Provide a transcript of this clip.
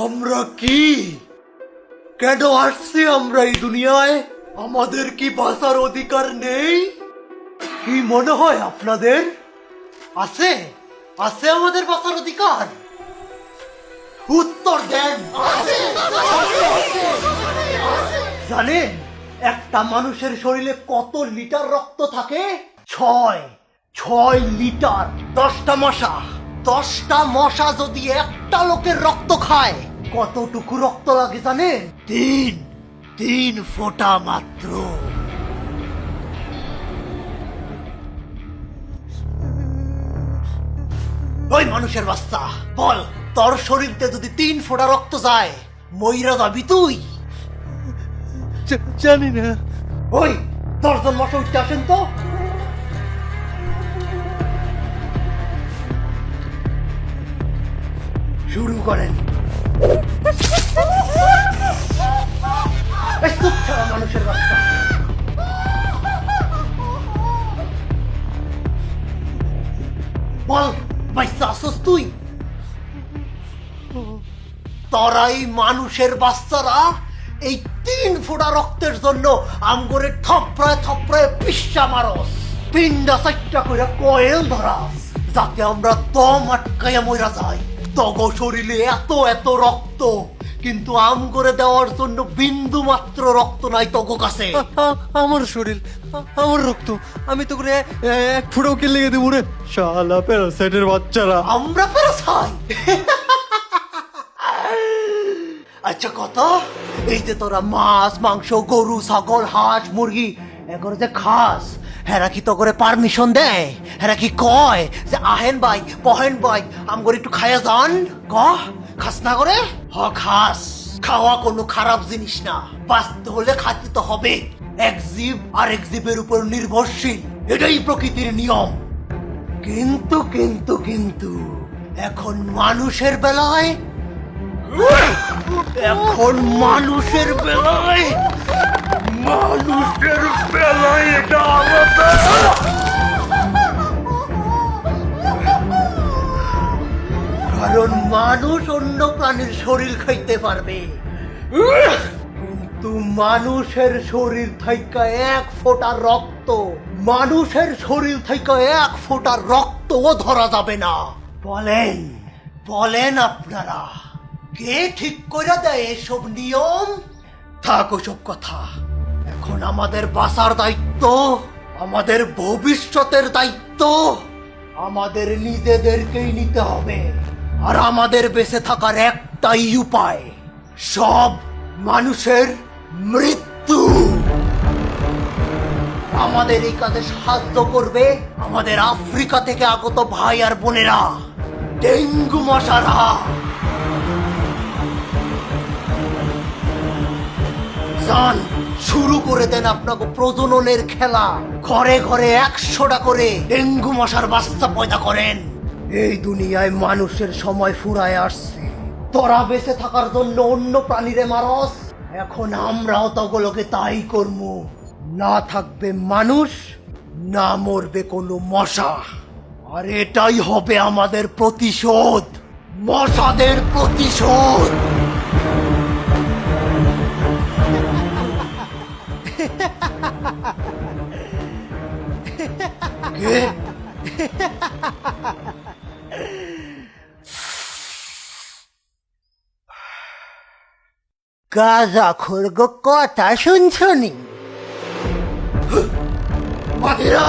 আমরা কি কেন আসছি আমরা এই দুনিয়ায়? আমাদের কি বাঁচার অধিকার নেই? কি মনে হয় আপনাদের? আছে আছে আমাদের বাঁচার অধিকার? উত্তর দেন। জানেন একটা মানুষের শরীরে কত লিটার রক্ত থাকে? 6 লিটার। 10টা মশা যদি একটা লোকের রক্ত খায় কতটুকু রক্ত লাগে জানেন? তিন ফোঁটা মাত্র। ওই মানুষের বাচ্চা, বল তোর শরীরতে যদি 3 ফোঁটা রক্ত যায় মইরা যাবি তুই? জানি না। ওই 10 জন মশা উঠতে আসেন তো। শুরু করেন। চুপ ছাড়া মানুষের বাচ্চা। বল বাইসা আসস তুই? তোরাই মানুষের বাচ্চারা এই 3 ফোঁটা রক্তের জন্য আমগরে থপড়ায় পিসা মারস, পিন্ডা সাইটটা কইরা কয়েল ধরাস, যাতে আমরা দম আটকাইয়া মইরা যাই। তগ শরীরে এত রক্ত, কিন্তু আম করে দেওয়ার জন্য বিন্দু মাত্র রক্ত নাই তগ কাছে। আমার শরীর, আমার রক্ত, আমি তো করে এক ফুটাও কে লেগে দেবো রে শালা প্যারাসাইটের বাচ্চারা। আমরা প্যারাসাই? আচ্ছা কত, এই যে তোরা মাছ মাংস গরু ছাগল হাঁস মুরগি এগুলো যে খাস, হেরা কি তো করে পারমিশন দেয়? হেরা কি কয় যে আহেন ভাই পহেন ভাই আমগরে একটু খাইয়া যান? খাস না করে? খাস। খাওয়া কোনো খারাপ জিনিস না, বাঁচতে হলে খাইতে তো হবে। এক জীব আরেক জীবের উপর নির্ভরশীল, এটাই প্রকৃতির নিয়ম। কিন্তু কিন্তু কিন্তু এখন মানুষের বেলায় এটা আলাদা। কারণ মানুষ অন্য প্রাণীর শরীর খাইতে পারবে, কিন্তু মানুষের শরীর থেকে 1 ফোঁটা রক্ত, মানুষের শরীর থেকে 1 ফোঁটা রক্তও ধরা যাবে না। বলেন আপনারা, কে ঠিক করে দেয় এসব নিয়ম? থাক ওসব কথা, এখন আমাদের বাঁচার দায়িত্ব, আমাদের ভবিষ্যতের দায়িত্ব আমাদের নিজেদেরকেই নিতে হবে। আর আমাদের বেঁচে থাকার একটাই উপায়, সব মানুষের মৃত্যু। আমাদের এই কাজে সাহায্য করবে আমাদের আফ্রিকা থেকে আগত ভাই আর বোনেরা, ডেঙ্গু মশারা। যান, শুরু করে দেন আপনাকে প্রজননের খেলা। ঘরে ঘরে 100টা করে ডেঙ্গু মশার বাচ্চা পয়দা করেন। এই দুনিয়ায় মানুষের সময় ফুরায় আসছে, তোরা বেঁচে থাকার জন্য অন্য প্রাণীরে মারস, এখন আমরাও তগুলোকে তাই করবো। না থাকবে মানুষ, না মরবে কোনো মশা, আর এটাই হবে আমাদের প্রতিশোধ, মশাদের প্রতিশোধ। গাঁজাখোর গো কথা শুনছনি? বাঘেরা